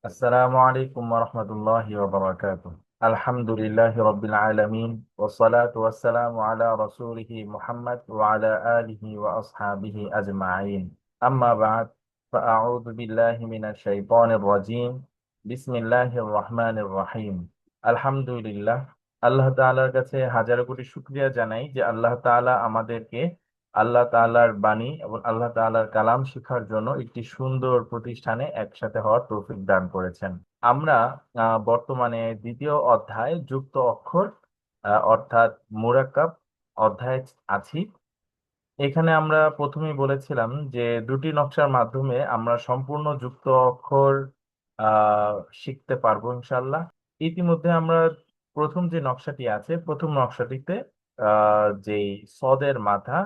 আসসালামু আলাইকুম ওয়া রাহমাতুল্লাহি ওয়া বারাকাতুহু। আলহামদুলিল্লাহি রাব্বিল আলামিন ওয়াস সালাতু ওয়াস সালামু আলা রাসূলিহি মুহাম্মদ ওয়া আলা আলিহি ওয়া আসহাবিহি আজমাইন। আম্মা বা'দ, ফাআউযু বিল্লাহি মিনাশ শাইতানির রাজীম। বিসমিল্লাহির রাহমানির রহিম। আলহামদুলিল্লাহ, আল্লাহ তাআলার কাছে হাজার কোটি শুকরিয়া জানাই যে আল্লাহ তাআলা আমাদেরকে আল্লাহ তাআলার বাণী এবং আল্লাহ তাআলার কালাম শেখার জন্য একটি সুন্দর প্রতিষ্ঠানে একসাথে হওয়ার তৌফিক দান করেছেন। আমরা বর্তমানে দ্বিতীয় অধ্যায় যুক্ত অক্ষর অর্থাৎ মুরাক্কাব অধ্যায়ে আছি। এখানে আমরা প্রথমেই বলেছিলাম যে দুটি নকশার মাধ্যমে আমরা সম্পূর্ণ যুক্ত অক্ষর আহ শিখতে পারবো ইনশাল্লাহ। ইতিমধ্যে আমরা প্রথম যে নকশাটি আছে, প্রথম নকশাটিতে যেই সদের মাথা,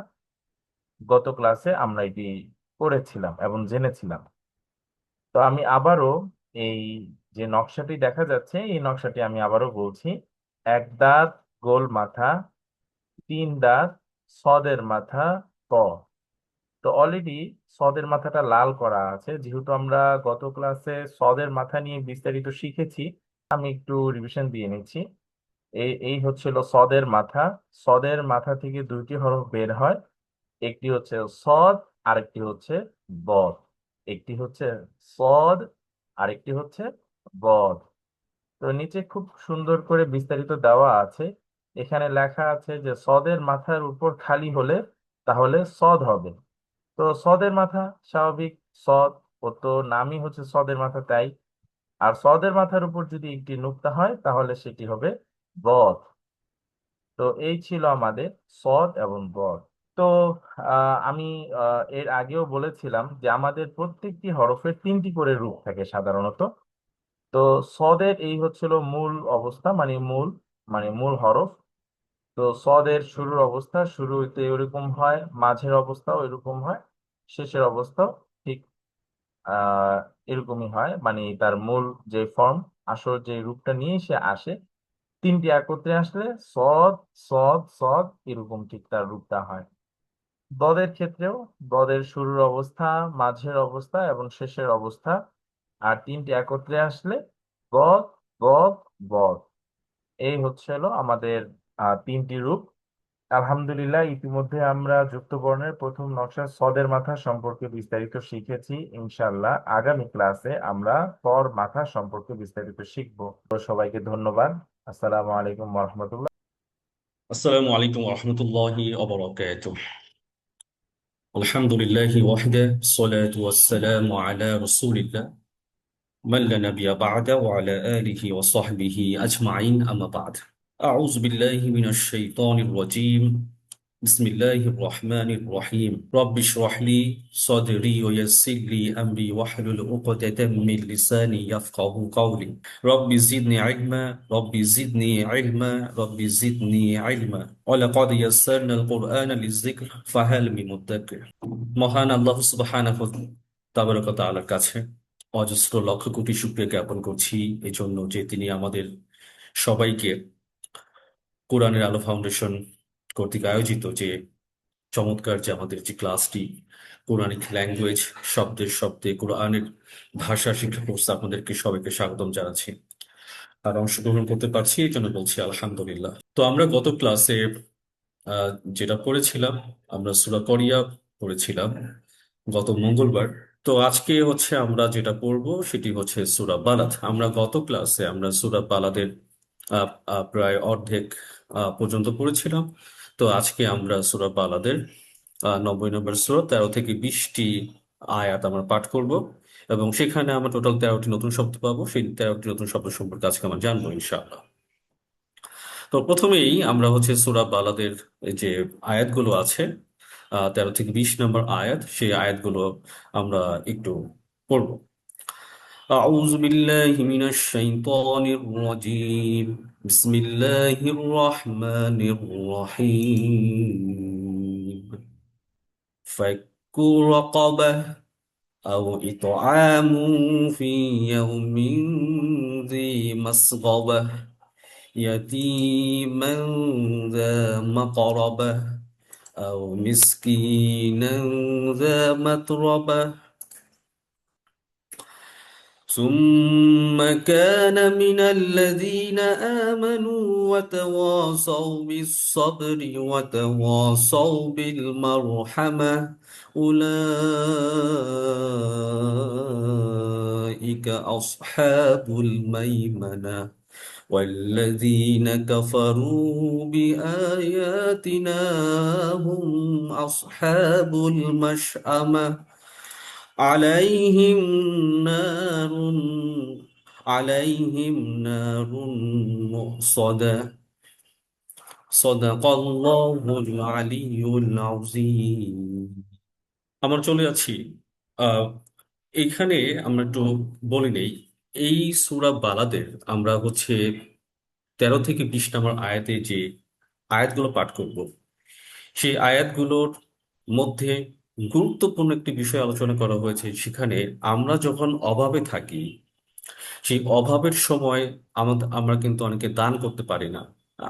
গত ক্লাসে আমরা এটি পড়েছিলাম এবং জেনেছিলাম। তো আমি আবারও এই যে নকশাটি দেখা যাচ্ছে, এই নকশাটি আমি আবারও বলছি। এক দাঁত, গোল মাথা, তিন দাঁত, সদের মাথা, ত। তো অলরেডি সদের মাথাটা লাল করা আছে, যেহেতু আমরা গত ক্লাসে সদের মাথা নিয়ে বিস্তারিত শিখেছি। আমি একটু রিভিশন দিয়ে নিচ্ছি। এই এই হচ্ছিল সদের মাথা। সদের মাথা থেকে দুইটি হরফ বের হয়, একটি হচ্ছে সদ, আরেকটি হচ্ছে বদ। একটি হচ্ছে সদ, আরেকটি হচ্ছে বদ। তো নিচে খুব সুন্দর করে বিস্তারিত দেওয়া আছে। এখানে লেখা আছে যে সদের মাথার উপর খালি হলে তাহলে সদ হবে। তো সদের মাথা স্বাভাবিক, সদ, ও তো নামই হচ্ছে সদের মাথা, তাই। আর সদের মাথার উপর যদি একটি নুক্তা হয় তাহলে সেটি হবে বদ। তো এই ছিল আমাদের সদ এবং বদ। তো আমি এর আগেও বলেছিলাম যে আমাদের প্রত্যেকটি হরফের তিনটি করে রূপ থাকে সাধারণত। তো সদের এই হচ্ছিল মূল অবস্থা, মানে মূল হরফ। তো সদের শুরুর অবস্থা শুরুতে ওইরকম হয়, মাঝের অবস্থা ওইরকম হয়, শেষের অবস্থা ঠিক আহ এরকমই হয়, মানে তার মূল যে ফর্ম, আসল যে রূপটা নিয়ে সে আসে, তিনটি একত্রে আসলে সদ, সদ, সদ, এরকম ঠিক তার রূপটা হয়। বদের ক্ষেত্রেও বদের শুরুর অবস্থা, মাঝের অবস্থা এবং শেষের অবস্থা, আর তিনটি একত্রে আসলে বদ, বদ, বদ। এই হলো আমাদের তিনটি রূপ। আলহামদুলিল্লাহ, ইতিমধ্যে আমরা যুক্ত বর্ণের প্রথম নকশা সদের মাথা সম্পর্কে বিস্তারিত শিখেছি। ইনশাআল্লাহ আগামী ক্লাসে আমরা পর মাথা সম্পর্কে বিস্তারিত শিখবো। তো সবাইকে ধন্যবাদ। আসসালামু আলাইকুম রহমতুল্লাহ। আসসালামু আলাইকুম রহমতুল্লাহি ওয়া আলহামদুলিল্লাহি ওয়াহদা সলাতু ওয়াসসালামু আলা রাসূলিল্লাহ মান লা নাবিয়্যা বা'দা ওয়া আলা আলিহি ওয়া সাহবিহি আজমাইন আম্মা বা'দ। আউযু বিল্লাহি মিনাশ শাইতানির রাজীম। বিসমিল্লাহির রহমানির রহিম। রব্বি ইশরাহ লি সাদরি ওয়া ইয়াসসির লি আমরি ওয়াহলুল উকদাতাম মিন লিসানি ইয়াফকাহু কাওলি। রব্বি জিদনি ইলমা, রব্বি জিদনি ইলমা, রব্বি জিদনি ইলমা। ওয়া লাকাদ ইয়াসসারনাল কুরআনা লিয-যিকর ফাহাল মিন মুদ্দাক্কির। মহান আল্লাহ সুবহানাহু তাবারাক ওয়া তাআলার কাছে অজস্র লক্ষ কোটি শুকরিয়া জ্ঞাপন করছি এই জন্য যে তিনি আমাদের সবাইকে কোরআনের আলো ফাউন্ডেশন কর্তৃক আয়োজিত যে চমৎকার যে আমাদের যে ক্লাসটি, কোরআনিক ল্যাঙ্গুয়েজ, শব্দের শব্দে কোরআনের ভাষা শিক্ষা কোর্স, আপনাদেরকে সবাইকে স্বাগতম জানাচ্ছি আর অংশগ্রহণ করতে পারছি এই জন্য বলছি আলহামদুলিল্লাহ। তো আমরা গত ক্লাসে আহ, যেটা পড়েছিলাম, আমরা সূরা করিয়া পড়েছিলাম গত মঙ্গলবার। তো আজকে আমরা যেটা পড়বো সেটি হচ্ছে সূরা বালাদ। আমরা গত ক্লাসে আমরা সূরা বালাদের প্রায় অর্ধেক পর্যন্ত পড়েছিলাম। তো আজকে আমরা সূরা বালাদের 90 নম্বর সূরা 13 থেকে 20টি আয়াত আমরা পাঠ করব এবং সেখানে আমরা টোটাল 13টি নতুন শব্দ পাবো। সেই 13টি নতুন শব্দ সম্পর্কে আজকে আমরা জানবো ইনশাআল্লাহ। তো প্রথমেই আমরা সূরা বালাদের এই যে আয়াতগুলো আছে, 13 থেকে 20 নম্বর আয়াত, সেই আয়াতগুলো আমরা একটু পড়বো। أعوذ بالله من الشيطان الرجيم. بسم الله الرحمن الرحيم. فك رقبة أو إطعام في يوم ذي مسغبة يتيما ذا مقربة أو مسكينا ذا متربة ثم كان من الذين آمنوا وتواصوا بالصبر وتواصوا بالمرحمة أولئك أصحاب الميمنة والذين كفروا بآياتنا هم أصحاب المشأمة عليهم نار عليهم نار مؤصدة صدق الله العلي العظيم আমরা চলে যাচ্ছি আহ এখানে আমরা একটু বলে নেই এই সূরা বালাদের আমরা হচ্ছে 13 থেকে 20 নম্বর আয়াতে যে আয়াতগুলো পাঠ করব সেই আয়াতগুলোর মধ্যে গুরুত্বপূর্ণ একটি বিষয় আলোচনা করা হয়েছে। সেখানে আমরা যখন অভাবে থাকি, সেই অভাবের সময় আমরা কিন্তু অনেকে দান করতে পারি না।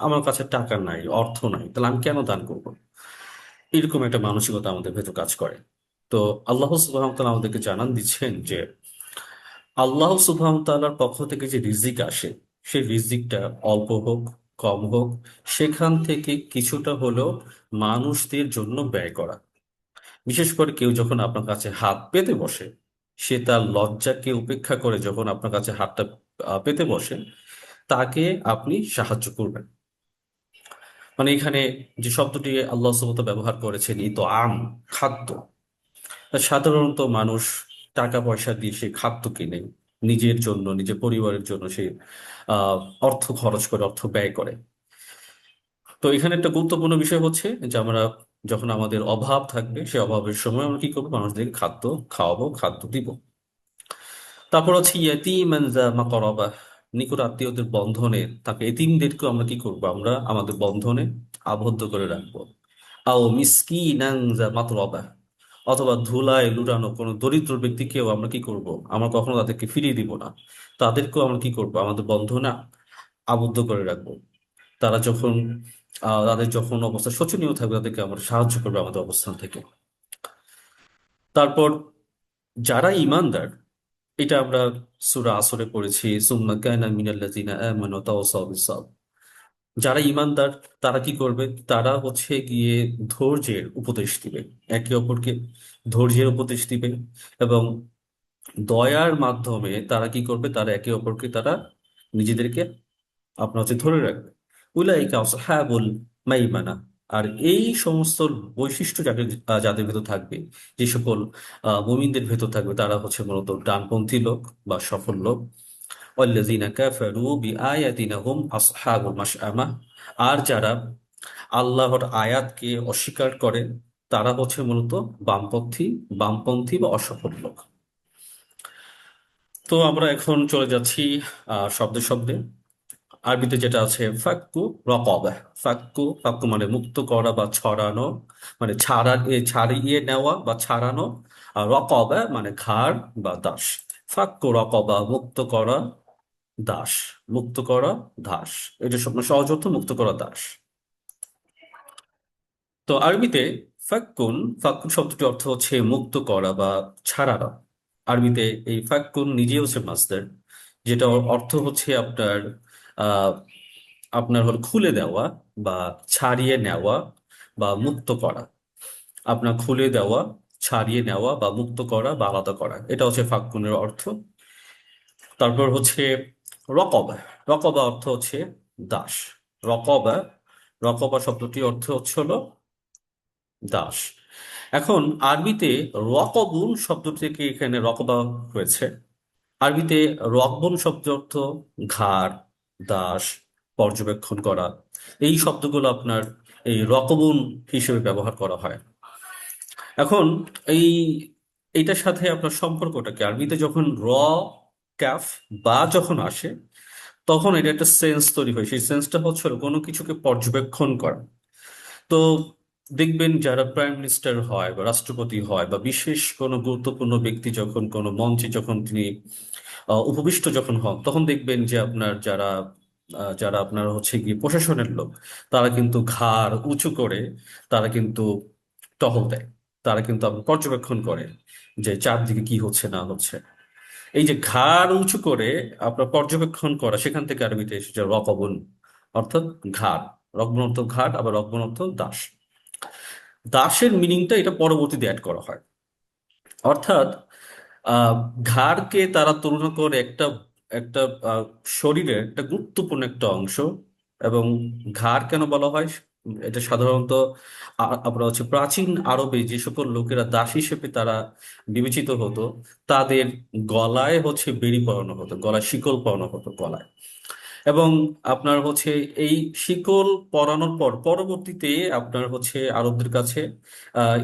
আমার কাছে টাকা নাই, অর্থ নাই, তাহলে আমি কেন দান করব? এরকম একটা মানসিকতা আমাদের ভেতর কাজ করে। তো আল্লাহ সুবহানাহু ওয়া তাআলা আমাদেরকে জানান দিচ্ছেন যে আল্লাহ সুবহানাহু ওয়া তাআলার পক্ষ থেকে যে রিজিক আসে, সেই রিজিকটা অল্প হোক কম হোক, সেখান থেকে কিছুটা হলেও মানুষদের জন্য ব্যয় করা। বিশেষ করে কেউ যখন আপনার কাছে হাত পেতে বসে, সে তার লজ্জাকে উপেক্ষা করে যখন আপনার কাছে হাতটা পেতে বসে, তাকে আপনি সাহায্য করবেন। মানে এখানে যে শব্দটি আল্লাহ সুবহানাহু ওয়া তাআলা ব্যবহার করেছেন, এই তো আম, খাদ্য। সাধারণত মানুষ টাকা পয়সা দিয়ে সে খাদ্য কিনে নিজের জন্য, নিজের পরিবারের জন্য সে আহ অর্থ খরচ করে, অর্থ ব্যয় করে। তো এখানে একটা গুরুত্বপূর্ণ বিষয় হচ্ছে যে আমরা যখন আমাদের অভাব থাকবে, সেই অভাবের সময় আমরা কি করবো? মানুষদেরকে খাদ্য খাওয়াবো, খাদ্য দিব। তারপর হচ্ছে ইয়াতীমান যা মাকরাবা, নিকট আত্মীয়দের বন্ধনে তাকে, এতিমদেরকে আমরা কি করবো? আমরা আমাদের বন্ধনে আবদ্ধ করে রাখবো। আও মিসকিনান যা মাতরাবা, অথবা ধুলায় লুটানো কোনো দরিদ্র ব্যক্তিকেও আমরা কি করব? আমরা কখনো তাদেরকে ফিরিয়ে দিব না। তাদেরকেও আমরা কি করব? আমাদের বন্ধনে আবদ্ধ করে রাখবো। তারা যখন তাদের যখন অবস্থা শোচনীয় থাকবে, তাদেরকে আমরা সাহায্য করবো আমাদের অবস্থান থেকে। তারপর যারা ইমানদার, এটা আমরা সূরা আসরে পড়েছি, সুম্মা কানা মিনাল্লাযিনা আমানু ওয়া তাওয়াসাউ বিস-সাবর। যারা ইমানদার তারা কি করবে? তারা হচ্ছে গিয়ে ধৈর্যের উপদেশ দিবে, একে অপরকে ধৈর্যের উপদেশ দিবে, এবং দয়ার মাধ্যমে তারা কি করবে? তারা একে অপরকে তারা নিজেদেরকে আপনার হচ্ছে ধরে রাখবে। উলাইকা আসহাবুল মাইমানা। আর এই সমস্ত বৈশিষ্ট্য যাদের যাদের ভেতর থাকবে, যে সকল মুমিনদের ভেতর থাকবে, তারা হচ্ছে মূলত ডানপন্থী লোক বা সফল লোক। ওয়াল্লাযিনা কাফারু বিআয়াতিনা হুম আসহাবুল মাশআমা। আর যারা আল্লাহর আয়াতকে অস্বীকার করে, তারা হচ্ছে মূলত বামপন্থী বামপন্থী বা অসফল লোক। তো আমরা এখন চলে যাচ্ছি শব্দে শব্দে। আরবিতে যেটা আছে ফাক্কু রকবা। ফাক্কু ফাক্কু মানে মুক্ত করা বা ছড়ানো, মানে ছাড়িয়ে নেওয়া বা ছাড়ানো। আর রকবা মানে ঘাড় বা দাস। ফাক্কু রকবা মুক্ত করা দাস, মুক্ত করা দাস। এটা সহজ অর্থ মুক্ত করা দাস। তো আরবিতে ফাক্কুন, ফাক্কুন শব্দটির অর্থ হচ্ছে মুক্ত করা বা ছাড়ানো। আরবিতে এই ফাক্কুন নিজেই হচ্ছে মাসদার, যেটা অর্থ হচ্ছে আপনার আহ আপনার হল খুলে দেওয়া বা ছাড়িয়ে নেওয়া বা মুক্ত করা। আপনার খুলে দেওয়া, ছাড়িয়ে নেওয়া বা মুক্ত করা বা আলাদা করা, এটা হচ্ছে ফাক্কুনের অর্থ। তারপর হচ্ছে রকবা। রকবা অর্থ হচ্ছে দাস। রকবা, রকবা শব্দটির অর্থ হচ্ছে হলো দাস। এখন আরবিতে রকবুন শব্দ থেকে এখানে রকবা হয়েছে। আরবিতে রকবুন শব্দ অর্থ ঘাড়, দাস, পর্যবেক্ষণ করা। এই শব্দগুলো আপনার এই রকবুন হিসেবে ব্যবহার করা হয়। এখন এই এইটার সাথে আপনার সম্পর্কটা কি? আরবিতে যখন ক্যাফ বা যখন আসে, তখন এটা একটা সেন্স তৈরি হয়। সেই সেন্সটা হচ্ছে হলো কোনো কিছুকে পর্যবেক্ষণ করা। তো দেখবেন যারা প্রাইম মিনিস্টার হয় বা রাষ্ট্রপতি হয় বা বিশেষ কোনো গুরুত্বপূর্ণ ব্যক্তি যখন কোনো মঞ্চে যখন তিনি উপবিষ্ট যখন হন, তখন দেখবেন যে আপনার যারা আপনার হচ্ছে গিয়ে প্রশাসনের লোক, তারা কিন্তু ঘাড় উঁচু করে তারা কিন্তু টহল দেয়। তারা কিন্তু আপনার পর্যবেক্ষণ করে যে চারদিকে কি হচ্ছে না হচ্ছে। এই যে ঘাড় উঁচু করে আপনার পর্যবেক্ষণ করা, সেখান থেকে আরবিতে এসেছে রকবুন, অর্থাৎ ঘাড়। রকবুন অর্থ ঘাট, আবার রকবুন অর্থ দাস। দাসের মিনিংটা এটা পরবর্তীতে অ্যাড করা হয়। অর্থাৎ আহ ঘাড়কে তারা তুলনা করে একটা একটা আহ, শরীরের একটা গুরুত্বপূর্ণ একটা অংশ। এবং ঘাড় কেন বলা হয়, এটা সাধারণত আপনার হচ্ছে প্রাচীন আরবে যে সকল লোকেরা দাস হিসেবে তারা বিবেচিত হতো, তাদের গলায় হচ্ছে বেড়ি পরানো হতো, গলায় শিকল পরানো হতো গলায়। এবং আপনার হচ্ছে এই শিকল পরানোর পর পরবর্তীতে আপনার হচ্ছে আরবদের কাছে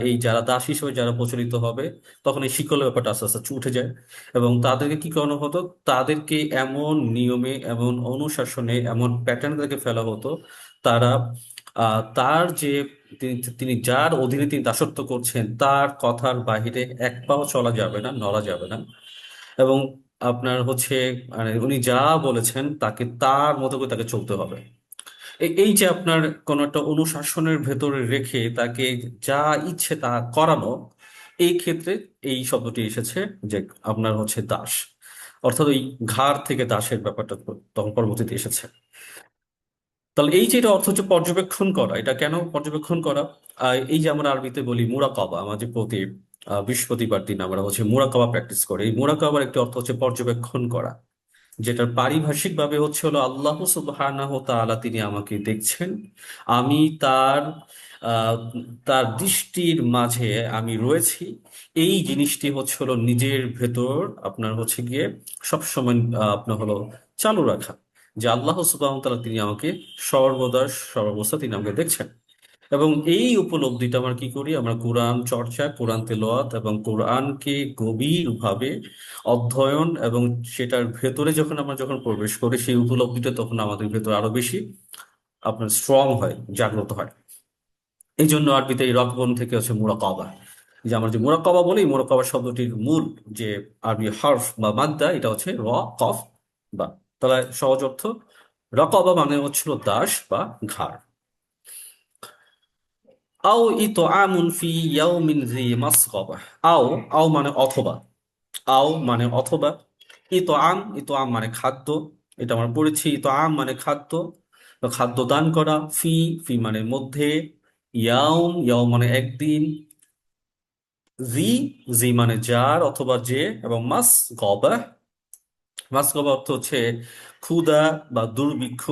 এই যারা দাস হিসেবে যারা প্রচলিত হবে, তখন এই শিকলের ব্যাপারটা আস্তে আস্তে উঠে যায়। এবং তাদেরকে কি করানো হতো, তাদেরকে এমন নিয়মে, এমন অনুশাসনে, এমন প্যাটার্ন তাদেরকে ফেলা হতো, তারা তার যে তিনি তিনি যার অধীনে তিনি দাসত্ব করছেন তার কথার বাহিরে এক পাও চলা যাবে না, নড়া যাবে না। এবং আপনার হচ্ছে মানে উনি যা বলেছেন তাকে তার মতো করে তাকে চলতে হবে। এই যে আপনার কোন একটা অনুশাসনের ভেতরে রেখে তাকে যা ইচ্ছে তা করানো, এই ক্ষেত্রে এই শব্দটি এসেছে যে আপনার হচ্ছে দাস। অর্থাৎ ওই ঘাড় থেকে দাসের ব্যাপারটা তখন পরবর্তীতে এসেছে। তাহলে এই যে এটা অর্থ হচ্ছে পর্যবেক্ষণ করা, এটা কেন পর্যবেক্ষণ করা? এই যে আমরা আরবিতে বলি মুরাকাবা, আমাদের প্রতি বৃহস্পতিবার দিন আমরা হচ্ছে মুরাকাবা প্র্যাকটিস করি। এই মুরাকাবার একটি অর্থ হচ্ছে পর্যবেক্ষণ করা, যেটার পারিভাষিক ভাবে হচ্ছে হলো আল্লাহ সুবহানাহু ওয়া তাআলা তিনি আমাকে দেখছেন, আমি তার আহ, তার দৃষ্টির মাঝে আমি রয়েছি। এই জিনিসটি হচ্ছে হলো নিজের ভেতর আপনার হচ্ছে গিয়ে সবসময় আপনার হলো চালু রাখা, যে আল্লাহ সুবহানাহু ওয়া তাআলা তিনি আমাকে সর্বদা সর্বাবস্থা তিনি আমাকে দেখছেন। এবং এই উপলব্ধিটা আমরা কি করি, আমরা কোরআন চর্চা, কোরআন তেলাওয়াত এবং কোরআনকে গভীরভাবে অধ্যয়ন এবং সেটার ভেতরে যখন প্রবেশ করি, সেই উপলব্ধিটা তখন আমাদের ভেতরে আরো বেশি আপনার স্ট্রং হয়, জাগ্রত হয়। এই জন্য আরবিতে এই রকবন থেকে হচ্ছে মুরাকাবা। যে আমরা যে মুরাকাবা বলি, মুরাকাবা শব্দটির মূল যে আরবি হরফ বা মাদ্দা, এটা হচ্ছে র, কফ, বা। তাহলে সহজ অর্থ, রকাবা মানে হচ্ছিল দাস বা ঘাড়। আও ইতআমুন ফি ইয়াউমিন জি মাসগাবা। আও, আও মানে অথবা, আও মানে অথবা, ইতআম, ইতআম মানে খাদ্য, এটা আমরা পড়েছি। ইতআম মানে খাদ্য বা খাদ্য দান করা। ফি, ফি মানে মধ্যে। ইয়াউম, ইয়াউম মানে একদিন। জি, জি মানে যার অথবা যে। এবং মাস গবা, মাসগবা অর্থ হচ্ছে ক্ষুধা বা দুর্ভিক্ষ,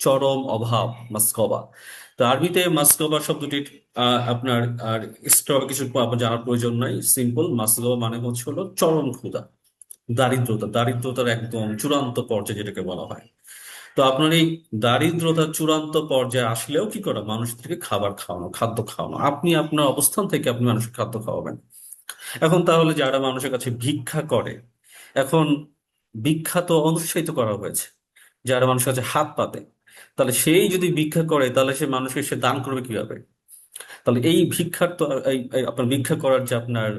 চরম অভাব, মাসগবা। তো আরবিতে মাসগবা শব্দটির আপনার আর এক্সট্রা কিছু আপনার জানার প্রয়োজন নাই, সিম্পল। মাসগবা মানে হচ্ছে হলো চরম ক্ষুধা, দারিদ্রতা, দারিদ্রতার একদম চূড়ান্ত পর্যায়ে যেটাকে বলা হয়। তো আপনার এই দারিদ্রতার চূড়ান্ত পর্যায়ে আসলেও কি করা, মানুষদেরকে খাবার খাওয়ানো, খাদ্য খাওয়ানো। আপনি আপনার অবস্থান থেকে আপনি মানুষকে খাদ্য খাওয়াবেন। এখন তাহলে যারা মানুষের কাছে ভিক্ষা করে, এখন ভিক্ষা তো অনুৎসাহিত করা হয়েছে, যারা মানুষের কাছে হাত পাতে, তাহলে সেই যদি ভিক্ষা করে তাহলে সে মানুষকে সে দান করবে কিভাবে? তাহলে এই ভিক্ষার তো এই আপনার ভিক্ষা করার যে আপনার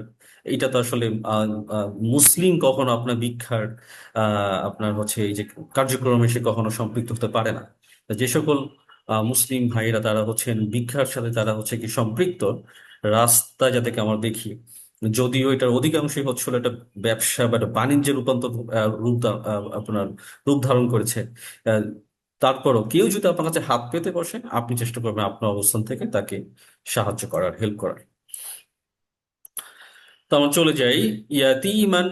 এইটা তো আসলে আহ, আহ, মুসলিম কখনো আপনার ভিক্ষার আপনার হচ্ছে এই যে কার্যক্রমে সে কখনো সম্পৃক্ত হতে পারে না। যে সকল মুসলিম ভাইরা তারা হচ্ছেন ভিক্ষার সাথে তারা হচ্ছে কি সম্পৃক্ত, রাস্তায় যাদেরকে আমরা দেখি, যদিও এটার অধিকাংশই হচ্ছে হলো একটা ব্যবসা বা একটা বাণিজ্যের রূপান্তর আপনার রূপ ধারণ করেছে। আহ, তারপরও কেউ যদি আপনার কাছে হাত পেতে বসে, আপনি চেষ্টা করবেন আপনার অবস্থান থেকে তাকে সাহায্য করার, হেল্প করার। তো আমরা চলে যাই ইয়াতিমান।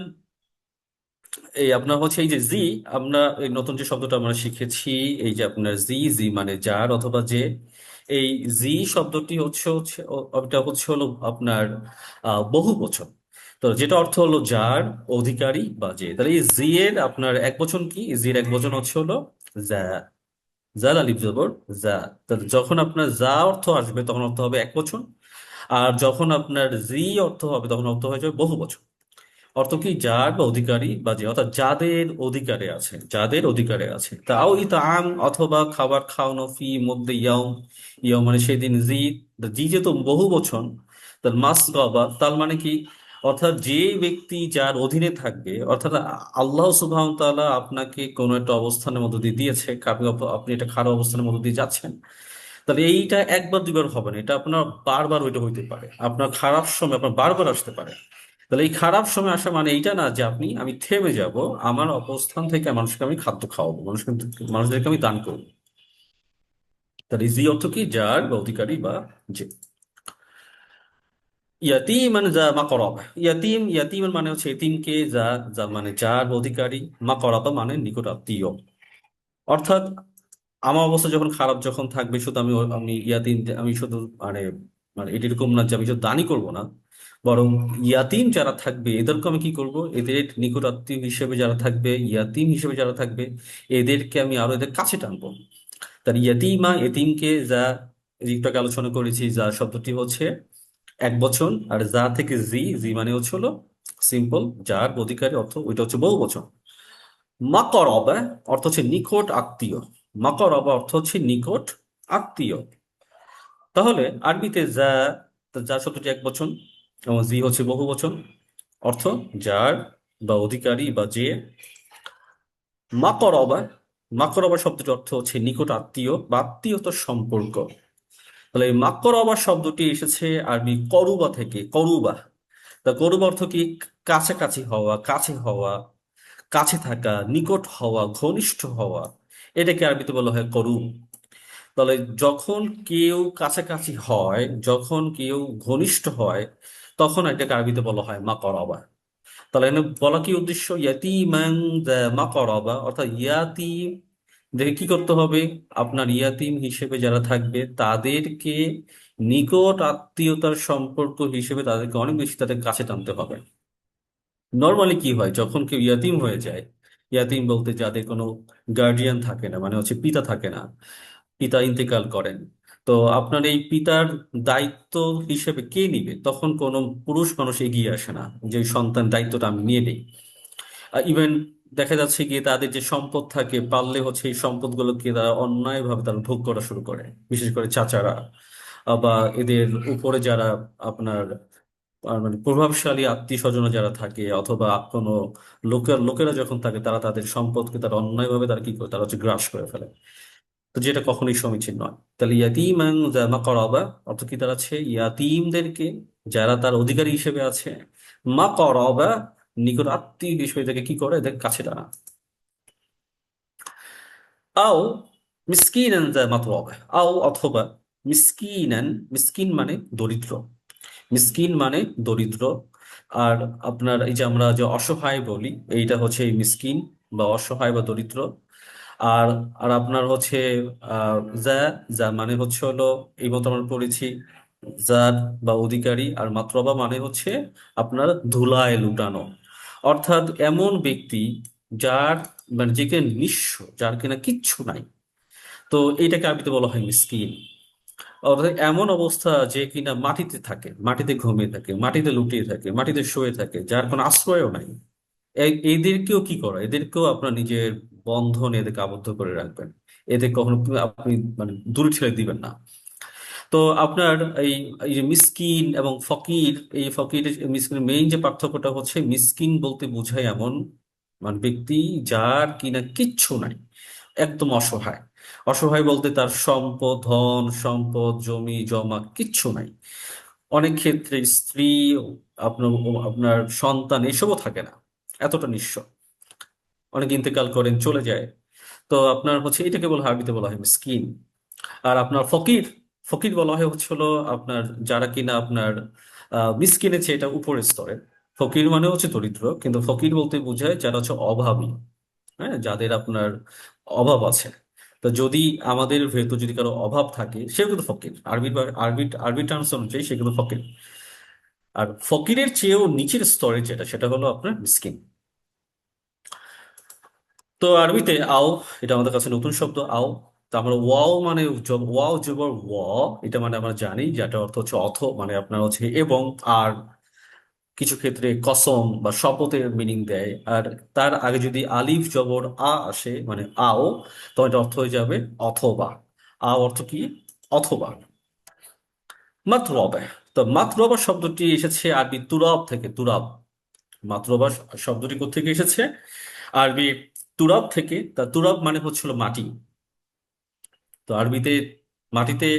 এই আপনার হচ্ছে এই যে জি, আমরা এই নতুন যে শব্দটা আমরা শিখেছি, এই যে আপনার জি, জি মানে যার অথবা যে। এই জি শব্দটি হচ্ছে হচ্ছে ওটা হচ্ছে হলো আপনার বহু বচন। তো যেটা অর্থ হলো যার, অধিকারী বা যে। তাহলে এই জি এর আপনার এক বচন কি, জির এক বচন হচ্ছে হলো যা, জাল আলিফ জবর যা। তাহলে যখন আপনার যা অর্থ আসবে তখন অর্থ হবে এক বচন, আর যখন আপনার জি অর্থ হবে তখন অর্থ হয়ে যাবে বহু বচন। অর্থ কি, যার বা অধিকারী বা যে, অর্থাৎ যাদের অধিকারে আছে, যাদের অধিকারে আছে। তাও ইতাম অথবা খাবার খাওয়ানো, ফি মধ্যে ইয়াউম, ইয়াউম মানে সেদিন। জি, জি যেহেতু বহু বচন, তার মাস গবা, তার মানে কি, অর্থাৎ যে ব্যক্তি যার অধীনে থাকবে, অর্থাৎ আল্লাহ সুবহানাহু ওয়া তাআলা আপনাকে কোনো একটা অবস্থানের মধ্যে দিয়ে দিয়েছে, আপনি এটা খারাপ অবস্থানের মধ্যে দিয়ে যাচ্ছেন। তাহলে এইটা একবার দুইবার হবে না, এটা আপনার বারবার ওইটা হইতে পারে, আপনার খারাপ সময় আপনার বারবার আসতে পারে। তাহলে এই খারাপ সময় আসা মানে এইটা না যে আমি থেমে যাব, আমার অবস্থান থেকে মানুষকে আমি খাদ্য খাওয়াবো, মানুষদেরকে আমি দান করবো। তাহলে জি অর্থ কি? যার বা অধিকারী বা যে। ইয়াতিম মানে যা মা করাবা, ইয়াতিম মানে হচ্ছে এতিমকে, যা যা মানে যার বা অধিকারী, মা করাবা মানে নিকট আত্মীয়। অর্থাৎ আমার অবস্থা যখন খারাপ যখন থাকবে, শুধু আমি ইয়াতিম, আমি শুধু মানে মানে এটা এরকম না যে আমি শুধু দানই করবো না, বরং ইয়াতিম যারা থাকবে এদেরকে আমি কি করব, এদের নিকট আত্মীয় হিসেবে যারা থাকবে, ইয়াতিম হিসেবে যারা থাকবে, এদেরকে আমি আরো এদের কাছে টানবো। তার ইয়াতিমা, এতিমকে যা, একটু আগে আলোচনা করেছি, যা শব্দটি হচ্ছে এক বচন, আর যা থেকে জি, জি মানে হচ্ছে হলো সিম্পল, যার অধিকারী অর্থ, ওইটা হচ্ছে বহু বচন। মাকরবা অর্থ হচ্ছে নিকট আত্মীয়, মাকরবা অর্থ হচ্ছে নিকট আত্মীয়। তাহলে আরবিতে যা, যা শব্দটি এক বচন এবং জি হচ্ছে বহু বচন, অর্থ যার বা অধিকারী বা যে। মাকরবা, মাকরবা শব্দটির অর্থ হচ্ছে নিকট আত্মীয় বা আত্মীয়তার সম্পর্ক। তাহলে এই মাকরবা শব্দটি এসেছে আরবি করুবা থেকে, করুবা। তা করুবা অর্থ কি? কাছাকাছি হওয়া, কাছে হওয়া, কাছে থাকা, নিকট হওয়া, ঘনিষ্ঠ হওয়া, এটাকে আরবিতে বলা হয় করুব। তাহলে যখন কেউ কাছাকাছি হয়, যখন কেউ ঘনিষ্ঠ হয়, তখন এটাকে আরবিতে বলা হয় মাকরাবা। তাহলে এখানে বলা কি উদ্দেশ্য? ইয়াতিমান দা মাকরাবা, অর্থাৎ ইয়াতিম দেখে কি করতে হবে? আপনার ইয়াতিম হিসেবে যারা থাকবে তাদেরকে নিকট আত্মীয়তার সম্পর্ক হিসেবে তাদেরকে অনেক বেশি তাদের কাছে টানতে হবে। নর্মালি কি হয় যখন কেউ ইয়াতিম হয়ে যায়, ইয়াতিম বলতে যাদের কোনো গার্ডিয়ান থাকে না, মানে হচ্ছে পিতা থাকে না, পিতা ইন্তেকাল করেন, তো আপনার এই পিতার দায়িত্ব হিসেবে কে নিবে? তখন কোনো পুরুষ মানুষ এগিয়ে আসে না যে সন্তান দায়িত্বটা আমি নিয়ে নেই। ইভেন দেখা যাচ্ছে গিয়ে তাদের যে সম্পদ থাকে, পারলে হচ্ছে এই সম্পদগুলোকে তারা অন্যায়ভাবে তারা ভোগ করা শুরু করে, বিশেষ করে চাচারা বা এদের উপরে যারা আপনার মানে প্রভাবশালী আত্মীয় স্বজন যারা থাকে, অথবা কোনো লোকেরা যখন থাকে, তারা তাদের সম্পদকে তারা অন্যায়ভাবে তারা কি করে, তারা হচ্ছে গ্রাস করে ফেলে। তো যেটা কখনোই সমীচীন নয়। তাহলে ইয়াতিমান যা মাকরাবা অর্থ কি দাঁড়াচ্ছে? ইয়াতিমদেরকে যারা তার অধিকারী হিসেবে আছে, মাকরাবা নিকট আত্মীয় হিসেবে তাকে কি করে, এদের কাছে টানা। আও মিসকিনান যা মাতরাবা, আও অথবা মিসকিনান, মিসকিন মানে দরিদ্র, মিসকিন মানে দরিদ্র। আর আপনার এই যে আমরা যে অসহায় বলি, এইটা হচ্ছে এই মিসকিন বা অসহায় বা দরিদ্র। আর আর আপনার হচ্ছে আহ যা, যা মানে হচ্ছে হলো, এই মতো আমরা পড়েছি, যার বা অধিকারী। আর মাত্রবা মানে হচ্ছে আপনার ধুলায় লুটানো, অর্থাৎ এমন ব্যক্তি যার মানে যে কিনা নিঃস্ব, যার কিনা কিচ্ছু নাই, তো এইটাকে আরবিতে বলা হয় মিসকিন। অর্থাৎ এমন অবস্থা যে কিনা মাটিতে থাকে, মাটিতে ঘুমিয়ে থাকে, মাটিতে লুটিয়ে থাকে, মাটিতে শুয়ে থাকে, যার কোনো আশ্রয়ও নাই। এদেরকেও কি করা, এদেরকেও আপনার নিজের বন্ধনে এদেরকে আবদ্ধ করে রাখবেন, এদের কখনো আপনি মানে দূরে ঠেলে দিবেন না। তো আপনার এই, এই যে মিসকিন এবং ফকির, এই ফকির মিসকিন মেইন যে পার্থক্যটা হচ্ছে, মিসকিন বলতে বোঝায় এমন মানে ব্যক্তি যার কিনা কিচ্ছু নাই, একদম অসহায়। অসহায় বলতে তার সম্পদ, ধন সম্পদ, জমি জমা কিচ্ছু নাই। অনেক ক্ষেত্রে স্ত্রী, আপনার আপনার সন্তান এসবও থাকে না, এতটা নিঃস্ব, অনেক ইন্তেকাল করেন, চলে যায়। তো আপনার হচ্ছে এটাকে বলা হয়, আরবিতে বলা হয় মিসকিন। আর আপনার ফকির, ফকির বলা হয় হচ্ছে হলো আপনার যারা কিনা আপনার মিসকিনের চেয়ে এটা উপরের স্তরে। ফকির মানে হচ্ছে দরিদ্র, কিন্তু ফকির বলতে বোঝায় যারা হচ্ছে অভাবী, হ্যাঁ, যাদের আপনার অভাব আছে। তো যদি আমাদের ভেতর যদি কারো অভাব থাকে, সেও কিন্তু ফকির, আরবি টার্মস অনুযায়ী সে কিন্তু ফকির। আর ফকিরের চেয়েও নিচের স্তরে যেটা, সেটা হলো আপনার মিসকিন। তো আরবিতে আও, এটা আমাদের কাছে নতুন শব্দ আও। তো আমরা ওয়াও মানে ওয়াও জবর এটা মানে আমরা জানি, যেটা অর্থ হচ্ছে অথ, মানে আপনার হচ্ছে এবং। আর কিছু ক্ষেত্রে কসম বা শপথের মিনিং দেয়। আর তার আগে যদি আলিফ জবর আ আসে মানে আও, তো এটা অর্থ হয়ে যাবে অথবা। আ অর্থ কি? অথবা। মাতরবা, তো মাতরবা শব্দটি এসেছে আরবি তুরাব থেকে, তুরাব। মাতরবা শব্দটি কোত্থেকে এসেছে? আরবি তুরাব থেকে। তা তুরাব মানে হচ্ছিল মাটি। তো আরবিতে মাটিতে,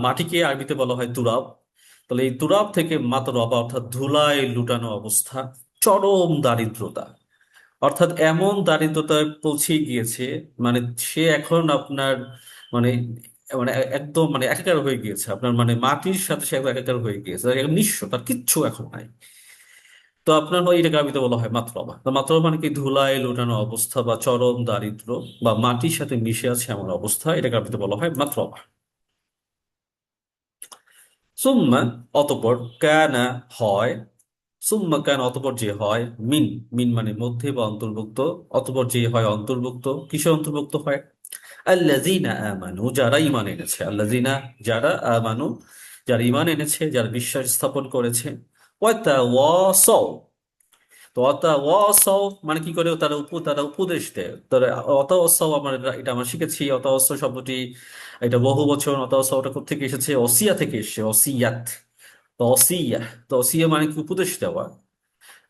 মাটিকে আরবিতে বলা হয় তুরাব। তাহলে এই তুরাব থেকে মাতরবা অর্থাৎ ধুলায় লুটানো অবস্থা, চরম দারিদ্রতা, অর্থাৎ এমন দারিদ্রতায় পৌঁছে গিয়েছে, মানে সে এখন আপনার মানে মানে একদম মানে একাকার হয়ে গিয়েছে, আপনার মানে মাটির সাথে সে একদম একাকার হয়ে গিয়েছে, একদম নিঃস্ব, তার কিচ্ছু এখন নাই। তো আপনার হয় এটাকে আরবিতে বলা হয় মাতরবা। তো মাতরবা মানে কি, ধুলায় লোটানো অবস্থা বা চরম দারিদ্র বা মাটির সাথে মিশে আছে এমন অবস্থা, এটাকে আরবিতে বলা হয় মাতরবা। সুম্মা অতঃপর, কানা হয়, সুম্মা কানা অতঃপর যে হয়, মিন, মিন মানে মধ্যে বা অন্তর্ভুক্ত, অতঃপর যে হয় অন্তর্ভুক্ত, কিসে অন্তর্ভুক্ত হয়, আল্লাযীনা আমানু যারা ঈমান এনেছে, আল্লাযীনা যারা আমানু যারা ঈমান এনেছে, যারা বিশ্বাস স্থাপন করেছে, ওয়া তাওয়াসাও, তো অতাওয়াসাও মানে কি করে, তারা উপদেশ দেয়, তারা অতাওয়াসাও, আমার এটা আমরা শিখেছি অতাওয়াসাও শব্দটি, এটা বহু বচন। অতাওয়াসাওটা কোথা থেকে এসেছে, অসিয়া থেকে এসেছে, অসিয়াত। তো অসিয়া, তো অসিয়া মানে কি উপদেশ দেওয়া।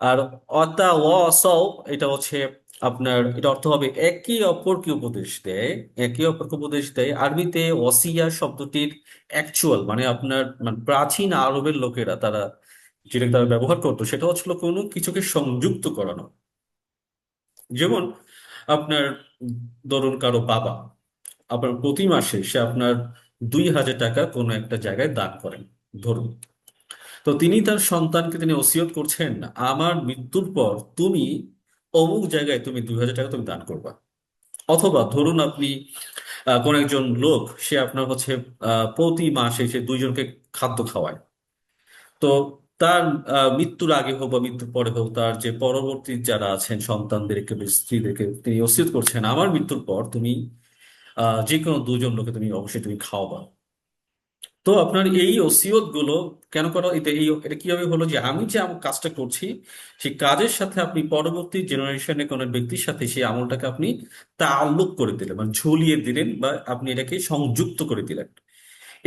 আর অতাওয়াসাও এটা হচ্ছে আপনার, এটা অর্থ হবে একে অপরকে উপদেশ দেয়, একে অপরকে উপদেশ দেয়। আরবিতে ওসিয়া শব্দটির অ্যাকচুয়াল মানে আপনার মানে প্রাচীন আরবের লোকেরা তারা যেটা তারা ব্যবহার করতো সেটা হচ্ছিল কোনো কিছুকে সংযুক্ত করানো। যেমন আপনার ধরুন কারো বাবা আপনার প্রতি মাসে সে আপনার 2,000 টাকা কোনো একটা জায়গায় দান করেন ধরুন। তো তিনি তার সন্তানকে তিনি ওসিয়ত করছেন, আমার মৃত্যুর পর তুমি অমুক জায়গায় তুমি 2,000 টাকা তুমি দান করবা। অথবা ধরুন আপনি কোন একজন লোক, সে আপনার হচ্ছে প্রতি মাসে সে 2 জনকে খাদ্য খাওয়ায়। তো তার মৃত্যুর আগে হোক বা মৃত্যুর পরে হোক, তার যে পরবর্তী যারা আছেন সন্তানদেরকে বা স্ত্রীদেরকে তিনি ওসিয়ত করছেন, আমার মৃত্যুর পর তুমি যে কোনো 2 জন লোকে তুমি অবশ্যই তুমি খাওয়াবা। তো আপনার এই ওসিয়ত গুলো কেন করা, এটা কিভাবে হলো যে আমি যে কাজটা করছি সেই কাজের সাথে আপনি পরবর্তী জেনারেশনে কোনো ব্যক্তির সাথে সেই আমলটাকে আপনি তাআল্লুক করে দিলেন, মানে ঝুলিয়ে দিলেন, বা আপনি এটাকে সংযুক্ত করে দিলেন।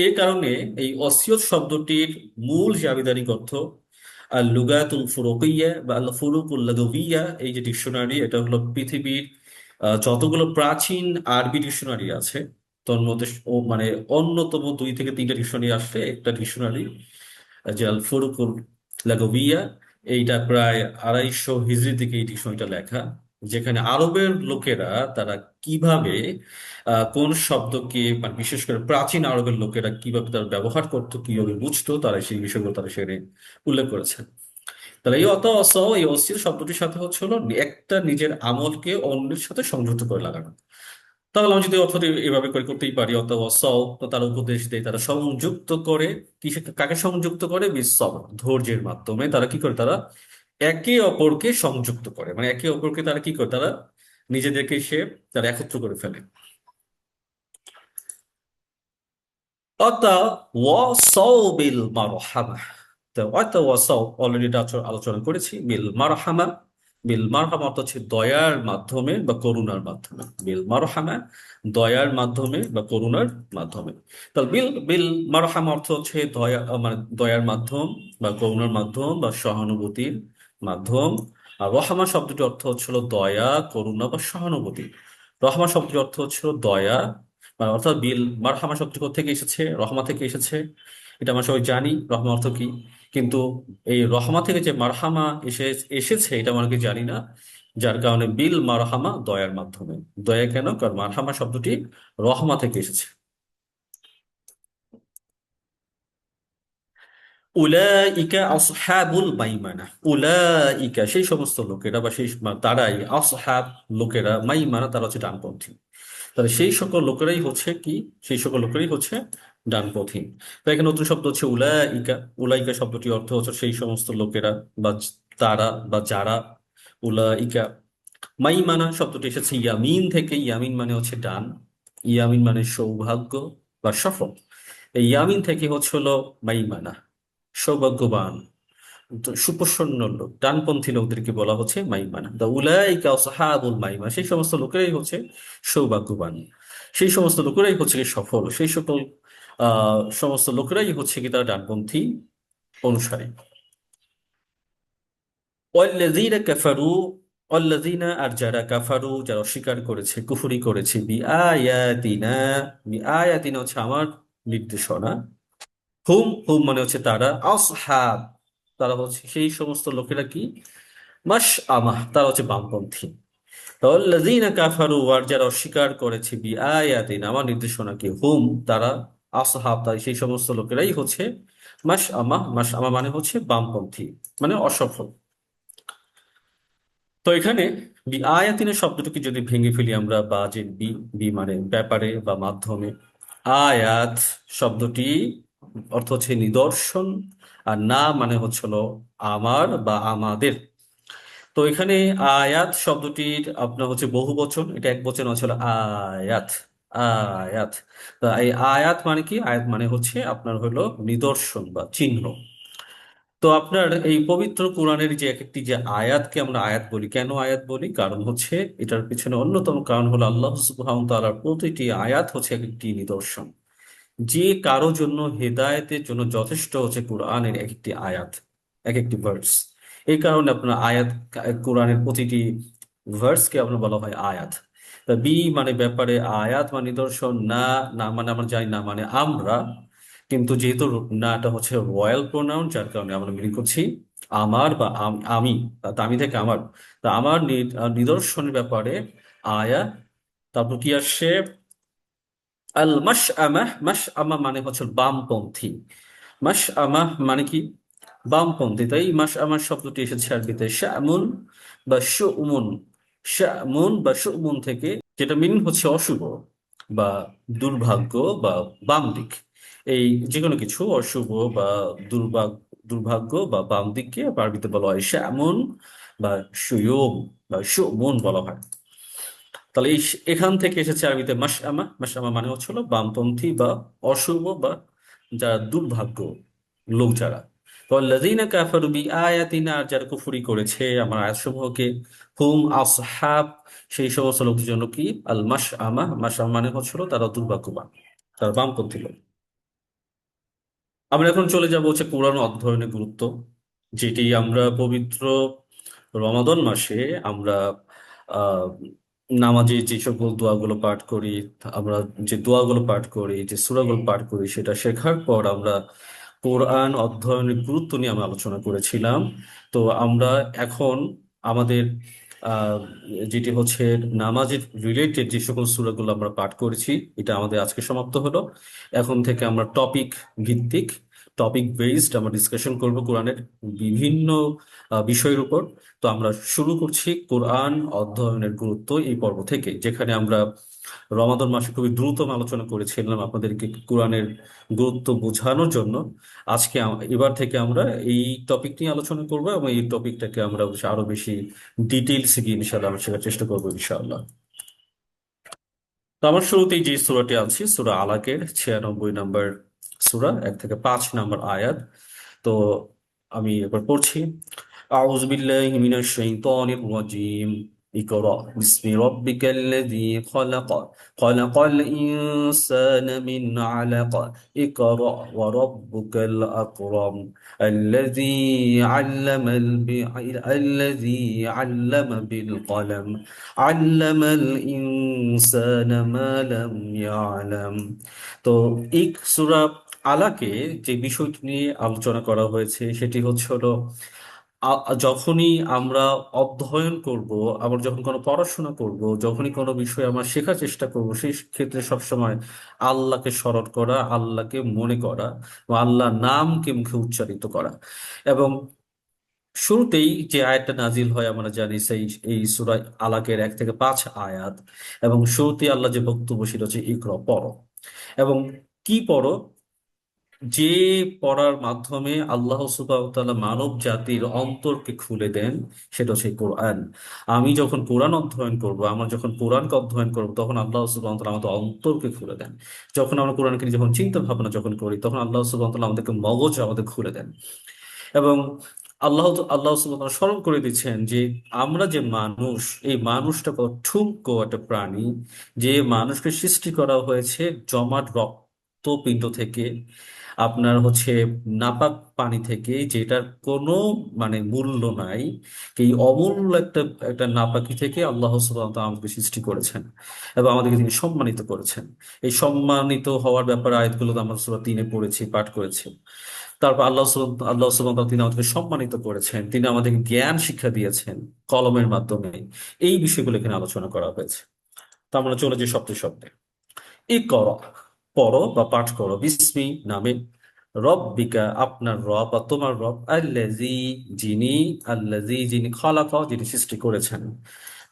এই কারণে এই ওসিয়ত শব্দটির মূল যে আবিধানিক অর্থ, আল লুগাতুল ফুরুকিয়া বা আল ফুরুকুল লাগাবিয়া, এই যে ডিকশনারি, এটা হলো পৃথিবীর যতগুলো প্রাচীন আরবি ডিকশনারি আছে তোর মধ্যে মানে অন্যতম 2 থেকে 3টা ডিকশনারি আসছে, একটা ডিকশনারি যে আল ফুরুকুল লাগাবিয়া, এইটা প্রায় 250 হিজরি থেকে এই ডিকশনারিটা লেখা, যেখানে আরবের লোকেরা তারা কিভাবে কোন শব্দকে মানে বিশেষ করে প্রাচীন আরবের লোকেরা কিভাবে তারা ব্যবহার করতো, কিভাবে বুঝতো, তারা সেই বিষয়গুলো তারা সেখানে উল্লেখ করেছেন। তাহলে এই অত অস, এই অস্থির শব্দটির সাথে হচ্ছে হলো একটা নিজের আমলকে অন্যের সাথে সংযুক্ত করে লাগানো। তাহলে আমি যদি অর্থটি এভাবে করে করতেই পারি, অত অস, তো তারা উপদেশ দেয়, তারা সংযুক্ত করে, কিসে কাকে সংযুক্ত করে, বিশ্বর ধৈর্যের মাধ্যমে তারা কি করে, তারা একে অপরকে সংযুক্ত করে, মানে একে অপরকে তারা কি করে, তারা নিজেদেরকে তারা একত্র করে ফেলে। অতাওয়াসাও বিল মারহামা, তো অতাওয়াসাও অলরেডি এটা আলোচনা করেছি, বিল মারহামা। বিল মারহামা অর্থ হচ্ছে দয়ার মাধ্যমে বা করুণার মাধ্যমে, বিল মারহামা দয়ার মাধ্যমে বা করুণার মাধ্যমে। তাহলে বিল বিল মারহামা অর্থ হচ্ছে দয়া, মানে দয়ার মাধ্যম বা করুণার মাধ্যম বা সহানুভূতির মাধ্যম। আর রহমা শব্দটির অর্থ হচ্ছিল দয়া, করুণা বা সহানুভূতি। রহমা শব্দটির অর্থ হচ্ছিল দয়া, মানে অর্থাৎ বিল মারহামা শব্দটি কোথা থেকে এসেছে, রহমা থেকে এসেছে, এটা আমরা সবাই জানি রহমা অর্থ কি। কিন্তু এই রহমা থেকে যে মারহামা এসেছে এটা আমরা কি জানি না, যার কারণে বিল মারহামা দয়ার মাধ্যমে। দয়া কেন, কারণ মারহামা শব্দটি রহমা থেকে এসেছে। উলাইকা আসহাবুল মাইমানা, উলাইকা সেই সমস্ত লোকেরা বা তারাই, আসহাব লোকেরা, মাইমানা তারা হচ্ছে ডানপন্থী। তাহলে সেই সকল লোকেরাই হচ্ছে কি, সেই সকল লোকেরাই হচ্ছে ডানপথী। তো এখানে নতুন শব্দ হচ্ছে উলাইকা। উলাইকা শব্দটি অর্থ হচ্ছে সেই সমস্ত লোকেরা বা তারা বা যারা, উলাইকা। মাইমানা শব্দটি এসেছে ইয়ামিন থেকে, ইয়ামিন মানে হচ্ছে ডান, ইয়ামিন মানে সৌভাগ্য বা সফল। এই ইয়ামিন থেকে হচ্ছে হলো মাইমানা, সৌভাগ্যবান, তো সুপ্রসন্ন লোক, ডানপন্থী লোকদেরকে বলা হচ্ছে মাইমানা। দা উলাইকা আসহাবুল মাইমানা, সেই সমস্ত লোকেরাই হচ্ছে সৌভাগ্যবান, সেই সমস্ত লোকেরাই হচ্ছে কি সফল, সেই সকল সমস্ত লোকেরাই হচ্ছে কি তারা ডানপন্থী অনুসারী। ওয়াল্লাযীনা কাফারু, ওয়াল্লাযীনা আর যারা কাফারু যারা অস্বীকার করেছে, কুফরি করেছে, বিআয়াতিনা, বিআয়াতিনা হচ্ছে আমার নির্দেশনা, হুম হুম মানে হচ্ছে তারা, আসহাব তারা হচ্ছে সেই সমস্ত লোকেরা কি, মাস আমাহ তারা হচ্ছে বামপন্থী। তাল্লাযীনা কাফারু আর যারা অস্বীকার করেছে বিআয়াতিনা আমার নির্দেশনাকে, হুম তারা, আসহাব তাই সেই সমস্ত লোকেরাই হচ্ছে মাস আমা, মাস আমা মানে হচ্ছে বামপন্থী, মানে অসফল। তো এখানে বিআয়াতিনা শব্দটাকে যদি ভেঙে ফেলি আমরা, বা যে বি, বি মানে ব্যাপারে বা মাধ্যমে, আয়াত শব্দটি অর্থ হচ্ছে নিদর্শন, আর না মানে হচ্ছিল আমার বা আমাদের। তো এখানে আয়াত শব্দটির আপনার হচ্ছে বহু বচন, এটা এক বচন হচ্ছিল আয়াত, আয়াত। তা এই আয়াত মানে কি, আয়াত মানে হচ্ছে আপনার হলো নিদর্শন বা চিহ্ন। তো আপনার এই পবিত্র কোরআনের যে এক একটি যে আয়াতকে আমরা আয়াত বলি, কেন আয়াত বলি, কারণ হচ্ছে এটার পিছনে অন্যতম কারণ হলো আল্লাহ সুবহানাহু ওয়া তাআলার প্রতিটি আয়াত হচ্ছে এক একটি নিদর্শন। যে কারো জন্য হেদায়েতের জন্য যথেষ্ট হচ্ছে কোরআনের এক একটি আয়াত, এক একটি ভার্স। এই কারণে আপনার আয়াত, কোরআনের প্রতিটি ভার্সকে আপনার বলা হয় আয়াত। তা বি মানে ব্যাপারে, আয়াত মানে নিদর্শন, না, না মানে আমরা জানি না মানে আমরা, কিন্তু যেহেতু নাটা হচ্ছে রয়্যাল প্রোনাউন, যার কারণে আমরা মিনিং করছি আমার বা আমি, তা আমি থেকে আমার। তা আমার নিদর্শনের ব্যাপারে আয়া। তারপর কি আসছে, আল মাশআমাহ, মাশআমা মানে হচ্ছে বামপন্থী। মাশআমা মানে কি, বামপন্থী। তাই মাশআমা শব্দটি এসেছে আরবিতে শামুন বা শুমুন, শামুন বা শুমুন থেকে, যেটা মিনিং হচ্ছে অশুভ বা দুর্ভাগ্য বা বাম দিক। এই যে কোনো কিছু অশুভ বা দুর্ভাগ্য, দুর্ভাগ্য বা বাম দিককে আরবিতে বলা হয় শামুন বা সুয়ুম বা শুমুন বলা হয়। তাহলে এখান থেকে এসেছে আরবিতে মাশআমা, মাশআমা মানে হচ্ছিল বামপন্থী বা অশুভ বা যারা দুর্ভাগ্য লোক যারা। ওয়াল্লাযীনা কাফারু বিআয়াতিনা আর যারা কুফরি করেছে আমার আয়াতসমূহকে, হুম আসহাব সেই সমস্ত লোকদের জন্য কি আল মাশআমা, মাশআমা মানে হচ্ছিল তারা দুর্ভাগ্যবান, তারা বামপন্থী লোক। আমরা এখন চলে যাব হচ্ছে কোরআন অধ্যয়নের গুরুত্ব, যেটি আমরা পবিত্র রমাদান মাসে আমরা আহ নামাজে যে সকল দোয়াগুলো পাঠ করি, আমরা যে দোয়াগুলো পাঠ করি, যে সূরাগুলো পাঠ করি, সেটা শেখার পর আমরা কোরআন অধ্যয়নের গুরুত্ব নিয়ে আমরা আলোচনা করেছিলাম। তো আমরা এখন আমাদের আহ যেটি হচ্ছে নামাজের রিলেটেড যে সকল সূরাগুলো আমরা পাঠ করেছি, এটা আমাদের আজকে সমাপ্ত হলো। এখন থেকে আমরা টপিক ভিত্তিক, টপিক বেসড আমরা ডিসকাশন করব কোরআনের বিভিন্ন বিষয়ের উপর। তো আমরা শুরু করছি কোরআন অধ্যয়নের গুরুত্ব এই পর্ব থেকে, যেখানে আমরা রমাদান মাসে খুবই দ্রুত আলোচনা করেছিলাম আপনাদেরকে কোরআনের গুরুত্ব বোঝানোর জন্য। আজকে এবার থেকে আমরা এই টপিক নিয়ে আলোচনা করবো, এবং এই টপিকটাকে আমরা আরো বেশি ডিটেইলস গিয়ে ইনশাআল্লাহ আমরা শেখার চেষ্টা করবো ইনশাআল্লাহ। তো আমার শুরুতেই যে সূরাটি আছে সূরা আলাকের 96 নম্বর সূরা, 1 থেকে 5 নম্বর আয়াত। তো আমি এবার পড়ছি। আউযু বিল্লাহি মিনাশ শাইতানির রাজীম। ইকরা বিসমি রাব্বিকাল্লাযী খলাক, খলাকাল ইনসানা মিন আলাক, ইকরা ওয়া রাব্বুকাল আকরাম, আল্লাযী আল্লামাল আল্লাযী আল্লামা বিল কলম, আল্লামাল ইনসানা মা লাম ইয়ালাম। তো এই সূরা আলাকে যে বিষয়টি নিয়ে আলোচনা করা হয়েছে সেটি হচ্ছে হলো, যখনই আমরা অধ্যয়ন করব, আবার যখন কোনো পড়াশোনা করব, যখনই কোনো বিষয় আমরা শেখার চেষ্টা করব, সেই ক্ষেত্রে সবসময় আল্লাহকে স্মরণ করা, আল্লাহকে মনে করা, বা আল্লাহর নামকে মুখে উচ্চারিত করা। এবং শুরুতেই যে আয়াতটা নাজিল হয় আমরা জানি, সেই এই সূরা আলাকের 1 থেকে 5 আয়াত। এবং শুরুতেই আল্লাহ যে বক্তব্য সেটা হচ্ছে ইকরা, পড়ো। এবং কি পড়ো, যে পড়ার মাধ্যমে আল্লাহ সুবহানাহু ওয়া তাআলা মানব জাতির অন্তরকে খুলে দেন, সেটা হচ্ছে কোরআন। আমি যখন কোরআন অধ্যয়ন করব, আমরা যখন কোরআনকে অধ্যয়ন করব, তখন আল্লাহ সুবহানাহু ওয়া তাআলা আমাদের অন্তরকে খুলে দেন। যখন আমরা কোরআনকে নিয়ে যখন চিন্তা ভাবনা যখন করি, তখন আল্লাহ সুবহানাহু ওয়া তাআলা আমাদেরকে মগজ আমাদের খুলে দেন। এবং আল্লাহ সুবহানাহু ওয়া তাআলা স্মরণ করে দিচ্ছেন যে আমরা যে মানুষ, এই মানুষটা কত ঠুনকো একটা প্রাণী, যে মানুষকে সৃষ্টি করা হয়েছে জমাট রক্ত পিণ্ড থেকে, আপনার হচ্ছে নাপাক পানি থেকে, যেটার কোনো মানে মূল্য নাই, এই অমূল্য একটা একটা নাপাকি থেকে আল্লাহ সুবহানাহু ওয়া তাআলা আমাদেরকে সৃষ্টি করেছেন এবং আমাদেরকে তিনি সম্মানিত করেছেন। এই সম্মানিত হওয়ার ব্যাপারে আয়াতগুলো তো আমরা সূরা 3-এ পড়েছি, পাঠ করেছি। তারপর আল্লাহ সুবহানাহু ওয়া তাআলা তিনি আমাদেরকে সম্মানিত করেছেন, তিনি আমাদেরকে জ্ঞান শিক্ষা দিয়েছেন কলমের মাধ্যমে। এই বিষয়গুলো এখানে আলোচনা করা হয়েছে। তা আমরা চলে যে শব্দে শব্দে। ইকরা, পড়ো বা পাঠ করো, বিস্মি নামে, রব্বিকা আপনার রব বা তোমার রব, যিনি যিনি খালাকা, যিনি সৃষ্টি করেছেন।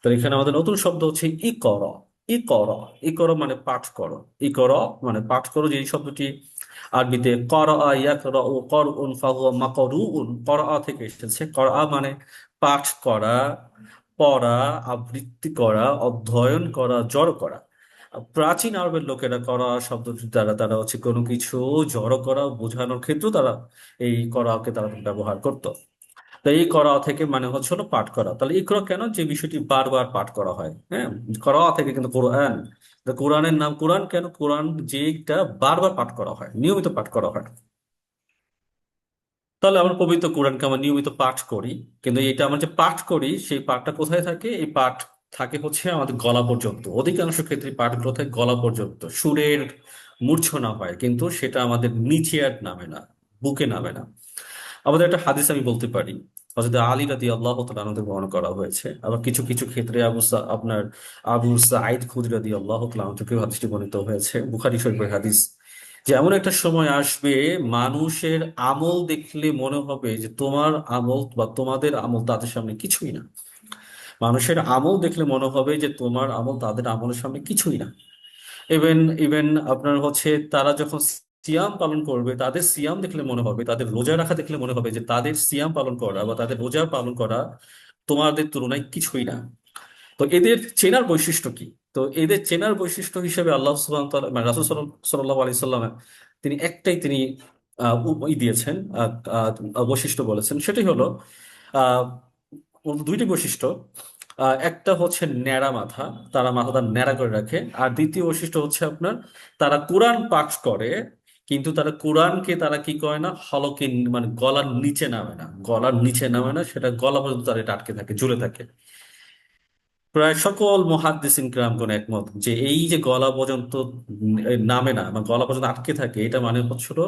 তো এখানে আমাদের নতুন শব্দ হচ্ছে ইকরা। ইকরা, ইকরা মানে পাঠ করো। ইকরা মানে পাঠ করো, যে এই শব্দটি আরবিতে করা ইয়াকরাউ করউন ফাহুয়া মাকরুউন, করা থেকে এসেছে। করা মানে পাঠ করা, পড়া, আবৃত্তি করা, অধ্যয়ন করা, জড় করা। প্রাচীন আরবের লোকেরা করা শব্দটি দ্বারা তারা হচ্ছে কোনো কিছু জড়ো করা বোঝানোর ক্ষেত্রেও তারা এই করাকে তারা ব্যবহার করত। তো এই করা থেকে মানে হচ্ছে হলো পাঠ করা। তাহলে ইকরা কেন? যে বিষয়টি বারবার পাঠ করা হয়। হ্যাঁ, করা থেকে কিন্তু কোরআন, তো কোরআনের নাম কোরআন কেন? কোরআন যেটা বারবার পাঠ করা হয়, নিয়মিত পাঠ করা হয়। তাহলে আমরা পবিত্র কোরআনকে আমরা নিয়মিত পাঠ করি, কিন্তু এটা আমরা যে পাঠ করি সেই পাঠটা কোথায় থাকে? এই পাঠ থাকে হচ্ছে আমাদের গলা পর্যন্ত। অধিকাংশ ক্ষেত্রে পাঠগুলো থাকে গলা পর্যন্ত, সুরের মূর্ছনা হয়, কিন্তু সেটা আমাদের নিচে আর নামে না, বুকে নামে না। আমাদের একটা হাদিস আমি বলতে পারি, হযরত আলী রাদিয়াল্লাহু তাআলা আনহু থেকে বর্ণনা করা হয়েছে। আবার কিছু কিছু ক্ষেত্রে আপনার আবু সাঈদ খুদরী রাদিয়াল্লাহু তাআলা আনহু থেকে হাদিসটি বর্ণিত হয়েছে, বুখারী শরীফের হাদিস, যে এমন একটা সময় আসবে মানুষের আমল দেখলে মনে হবে যে তোমার আমল বা তোমাদের আমল তাদের সামনে কিছুই না। মানুষের আমল দেখলে মনে হবে যে তোমার আমল তাদের আমলের সামনে কিছুই না। ইভেন ইভেন আপনার হচ্ছে তারা যখন সিয়াম পালন করবে, তাদের সিয়াম দেখলে মনে হবে, তাদের রোজা রাখা দেখলে মনে হবে যে তাদের সিয়াম পালন করা বা তাদের রোজা পালন করা তোমাদের তুলনায় কিছুই না। তো এদের চেনার বৈশিষ্ট্য কি? তো এদের চেনার বৈশিষ্ট্য হিসেবে আল্লাহ সুবহানাহু ওয়া তাআলা মানে রাসূল সাল্লাল্লাহু আলাইহি সাল্লাম তিনি একটাই তিনি দিয়েছেন, বৈশিষ্ট্য বলেছেন। সেটাই হলো আহ ওর দুইটি বৈশিষ্ট্য। একটা হচ্ছে ন্যাড়া মাথা, তারা মাথাটা ন্যাড়া করে রাখে। আর দ্বিতীয় বৈশিষ্ট্য হচ্ছে আপনার, তারা কোরআন পাঠ করে, কিন্তু তারা কোরআনকে তারা কি করে না, হলকে মানে গলার নিচে নামে না, গলার নিচে নামে না, সেটা গলা পর্যন্ত তারা এটা আটকে থাকে, ঝুলে থাকে। প্রায় সকল মুহাদ্দিসিন কিরামগণ একমত যে এই যে গলা পর্যন্ত নামে না বা গলা পর্যন্ত আটকে থাকে, এটা মানে হচ্ছিল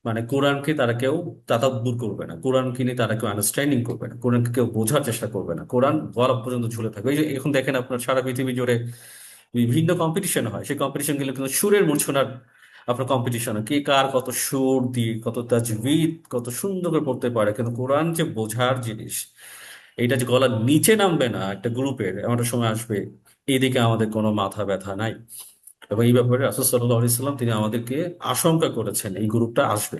মানে কোরআনকে তারা কেউ তাদাব্বুর করবে না, কোরআনকে নিয়ে তারা কেউ আন্ডারস্ট্যান্ডিং করবে না, কোরআনকে কেউ বোঝার চেষ্টা করবে না, কোরআন গলা পর্যন্ত ঝুলে থাকবে। এই যে এখন দেখেন আপনার সারা পৃথিবী জুড়ে বিভিন্ন কম্পিটিশন হয়, সেই কম্পিটিশন গুলো কিন্তু সুরের মূর্ছনার আপনার কম্পিটিশন, কে কার কত সুর দিয়ে কত তাজবিদ কত সুন্দর করে পড়তে পারে। কিন্তু কোরআন যে বোঝার জিনিস, এইটা যে গলার নিচে নামবে না একটা গ্রুপের, এমন একটা সময় আসবে, এইদিকে আমাদের কোনো মাথা ব্যথা নাই। এবং এই ব্যাপারে রাসূল সাল্লাল্লাহু আলাইহি সাল্লাম তিনি আমাদেরকে আশঙ্কা করেছেন এই গ্রুপটা আসবে।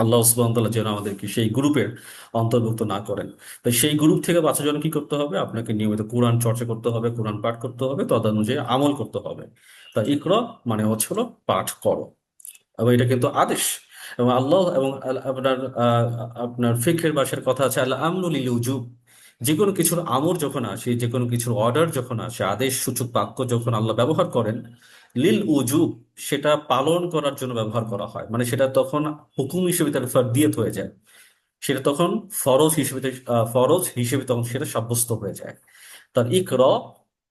আল্লাহ সুবহানাহু ওয়া তাআলা যেন আমাদেরকে সেই গ্রুপের অন্তর্ভুক্ত না করেন। তাই সেই গ্রুপ থেকে বাঁচার জন্য কি করতে হবে? আপনাকে নিয়মিত কোরআন চর্চা করতে হবে, কোরআন পাঠ করতে হবে, তদনুযায়ী আমল করতে হবে। তা ইকরা মানে হচ্ছে হলো পাঠ করো, এবং এটা কিন্তু আদেশ। এবং আল্লাহ এবং আপনার আপনার ফিকহের ভাষার কথা আছে আল আমরু লিল উজুব। যে কোনো কিছুর আমর যখন আসে, যে কোনো কিছুর অর্ডার যখন আসে, আদেশ সূচক বাক্য যখন আল্লাহ ব্যবহার করেন লিল উজুব, সেটা পালন করার জন্য ব্যবহার করা হয়, মানে সেটা তখন হুকুম হিসেবে তার ফারদিয়াত হয়ে যায়, সেটা তখন ফরজ হিসেবে তখন সেটা সাব্যস্ত হয়ে যায়। তার ইকরা,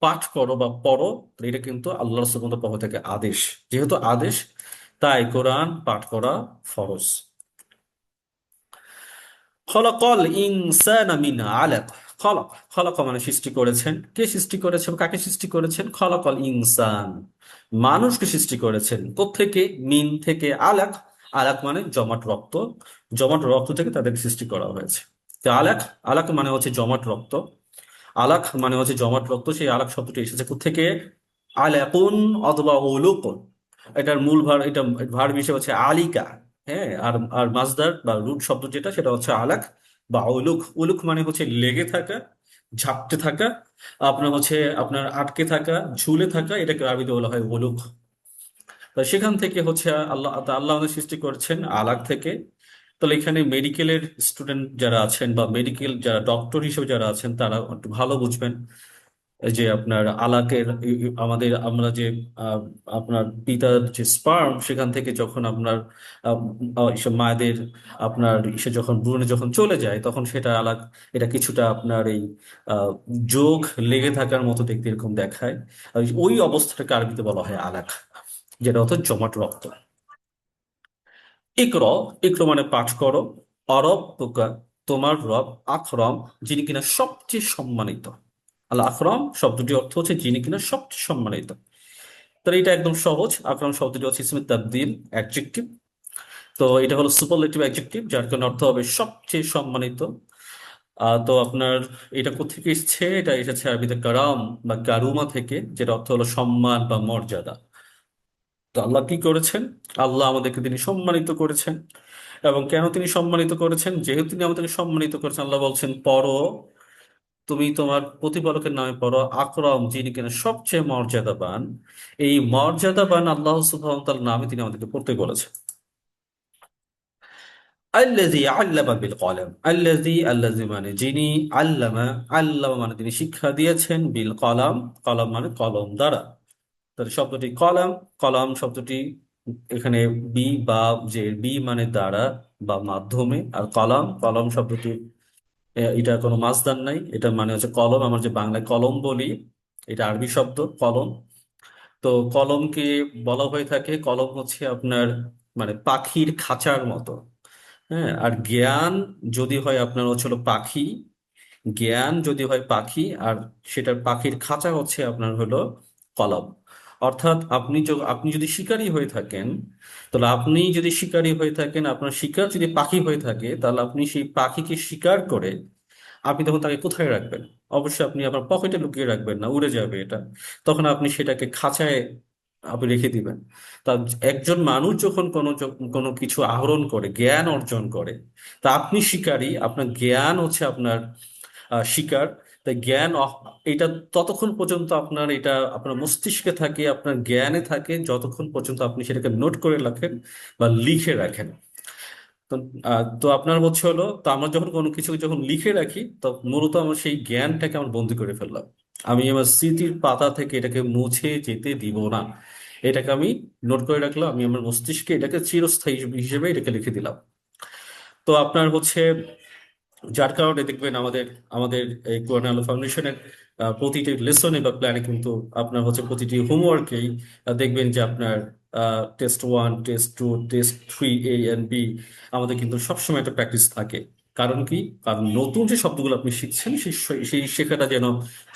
পাঠ করো বা পড়ো, তো এটা কিন্তু আল্লাহ সুবহানাহু ওয়া তাআলার পক্ষ থেকে আদেশ। যেহেতু আদেশ, তাই কোরআন পাঠ করা ফরজ। খলাকল ইনসানা মিন আলাক। খলাক, খলাক মানে সৃষ্টি করেছেন। কে সৃষ্টি করেছেন, কাকে সৃষ্টি করেছেন? খলাকল ইনসান, মানুষকে সৃষ্টি করেছেন। কোত্থেকে? মিন থেকে, আলাক, আলাক মানে জমাট রক্ত, জমাট রক্ত থেকে তাদের সৃষ্টি করা হয়েছে। তো আলাক, আলাক মানে হচ্ছে জমাট রক্ত, আলাক মানে হচ্ছে জমাট রক্ত। সেই আলাক শব্দটি এসেছে কোত্থেকে? আলাকুন অথবা উলুকুন। এটার মূল ভার, এটা ভার্ব হিসেবে হচ্ছে আলিকা। হ্যাঁ, আর আর মাসদার বা রুট শব্দ যেটা, সেটা হচ্ছে আলাক বা উলুক। উলুক মানে হচ্ছে লেগে থাকা, ঝাপটে থাকা, আপনার হচ্ছে আপনার আটকে থাকা, ঝুলে থাকা, এটাকে আরবিতে বলা হয় উলুক। তো সেখান থেকে হচ্ছে আল্লাহ আমাদের সৃষ্টি করছেন আলাক থেকে। তাহলে এখানে মেডিকেলের স্টুডেন্ট যারা আছেন বা মেডিকেল যারা ডক্টর হিসেবে যারা আছেন, তারা একটু ভালো বুঝবেন। এই যে আপনার আলাকের আমাদের আমরা যে আহ, আপনার পিতার যে স্পার্ম সেখান থেকে যখন আপনার এসব মায়েদের আপনার সে যখন ভ্রূণে যখন চলে যায় তখন সেটা আলাক, এটা কিছুটা আপনার এই আহ, যোগ লেগে থাকার মতো দেখতে এরকম দেখায়। আর ওই অবস্থাটাকে আরবিতে বলা হয় আলাক, যেটা হতো জমাট রক্ত। ইকর, ইকর মানে পাঠ করো। অরব তোকা, তোমার রব। আকরম, যিনি কিনা সবচেয়ে সম্মানিত। আল আকরম শব্দটির অর্থ হচ্ছে যিনি কিনা সবচেয়ে সম্মানিত। তাহলে এটা একদম সহজ। আকরম শব্দটি হচ্ছে ইসমে তাবদীল, অ্যাডজেক্টিভ। তো এটা হলো সুপারলেটিভ অ্যাডজেক্টিভ, যার কারণে অর্থ হবে সবচেয়ে সম্মানিত। তো আপনার এটা কোত্থেকে এসছে? এটা এসেছে আরবিতে কারাম বা কারুমা থেকে, যেটা অর্থ হলো সম্মান বা মর্যাদা। তো আল্লাহ কি করেছেন? আল্লাহ আমাদেরকে তিনি সম্মানিত করেছেন। এবং কেন তিনি সম্মানিত করেছেন? যেহেতু তিনি আমাদেরকে সম্মানিত করেছেন, আল্লাহ বলছেন পড়ো, তুমি তোমার প্রতিপালকের নামে পড়ো। আকরম, যিনি কিনা সবচেয়ে মর্যাদাবান। এই মর্যাদাবান আল্লাহ সুবহানাহু ওয়া তাআলার নামে তিনি আমাদেরকে পড়তে বলেছেন। আল্লাযী আল্লামা বিল কলম। আল্লাযী, আল্লাযী মানে যিনি। আল্লামা, আল্লামা মানে তিনি শিক্ষা দিয়েছেন। বিল কলম, কলম মানে কলম দ্বারা। তাহলে শব্দটি কলম, কলম শব্দটি এখানে বি বা, যে বি মানে দ্বারা বা মাধ্যমে, আর কলম, কলম শব্দটি এটা কোনো মাসদার নাই, এটা মানে হচ্ছে কলম। আমার যে বাংলায় কলম বলি, এটা আরবি শব্দ কলম। তো কলমকে বলা হয়ে থাকে, কলম হচ্ছে আপনার মানে পাখির খাঁচার মতো। হ্যাঁ, আর জ্ঞান যদি হয় আপনার হচ্ছিল পাখি, জ্ঞান যদি হয় পাখি, আর সেটার পাখির খাঁচা হচ্ছে আপনার হলো কলম। অর্থাৎ আপনি যদি শিকারী হয়ে থাকেন, তাহলে আপনি যদি শিকারী হয়ে থাকেন, আপনার শিকার যদি পাখি হয়ে থাকে, তাহলে আপনি সেই পাখিকে শিকার করে আপনি তখন তাকে কোথায় রাখবেন? অবশ্যই আপনি আপনার পকেটে লুকিয়ে রাখবেন না, উড়ে যাবে এটা। তখন আপনি সেটাকে খাঁচায় আপনি রেখে দিবেন। তা একজন মানুষ যখন কোনো কিছু আহরণ করে, জ্ঞান অর্জন করে, তা আপনি শিকারী, আপনার জ্ঞান হচ্ছে আপনার শিকার। তাই এটা ততক্ষণ পর্যন্ত আপনার এটা আপনার মস্তিষ্কে থাকে, আপনার জ্ঞানে থাকে, যতক্ষণ পর্যন্ত আপনি সেটাকে নোট করে রাখেন বা লিখে রাখেন। তো তো আপনার হচ্ছে হলো, তো আমরা যখন কোনো কিছু যখন লিখে রাখি, তো মূলত আমরা সেই জ্ঞানটাকে আমরা বন্দি করে ফেললাম। আমি আমার স্মৃতির পাতা থেকে এটাকে মুছে যেতে দিব না। এটাকে আমি নোট করে রাখলাম, আমি আমার মস্তিষ্কে এটাকে চিরস্থায়ী হিসেবে এটাকে লিখে দিলাম। তো আপনার হচ্ছে যার কারণে দেখবেন আমাদের আমাদের এই কোরআন আলো ফাউন্ডেশনের প্রতিটি লেসনে বা প্ল্যানে কিন্তু আপনার হচ্ছে প্রতিটি হোমওয়ার্কেই দেখবেন যে আপনার test 1, test 2, test 3, A and B, আমাদের কিন্তু সবসময় একটা প্র্যাকটিস থাকে। কারণ কি? কারণ নতুন যে শব্দগুলো আপনি শিখছেন, সেই শেখাটা যেন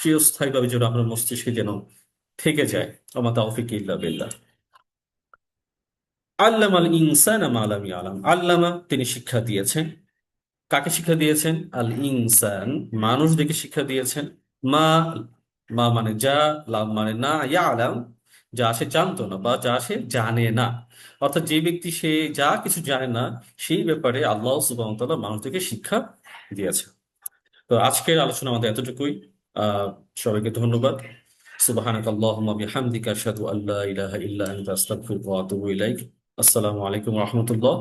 চিরস্থায়ীভাবে যেন আপনার মস্তিষ্কে যেন থেকে যায়। আমা তাওফিক ইল্লা বিল্লাহ। আল্লামাল ইনসানা মা লাম ইয়ালাম। আল্লামা, তিনি শিক্ষা দিয়েছেন। কাকে শিক্ষা দিয়েছেন? আল ইনসান, মানুষদেরকে শিক্ষা দিয়েছেন। মা, মা মানে যা, লাম মানে না, ইয়া আলাম যা সে জানতো না বা যা সে জানে না। অর্থাৎ যে ব্যক্তি সে যা কিছু জানে না, সেই ব্যাপারে আল্লাহ সুবহানাহু ওয়া তাআলা মানুষদেরকে শিক্ষা দিয়েছে। তো আজকের আলোচনা আমাদের এতটুকুই। সবাইকে ধন্যবাদ। সুবহানাক আল্লাহুম্মা বিহামদিকা আশহাদু আল্লা ইলাহা ইল্লা আনতা আস্তাগফিরুকা ওয়া আতুবু ইলাইক। আসসালামু আলাইকুম ওয়া রাহমাতুল্লাহ।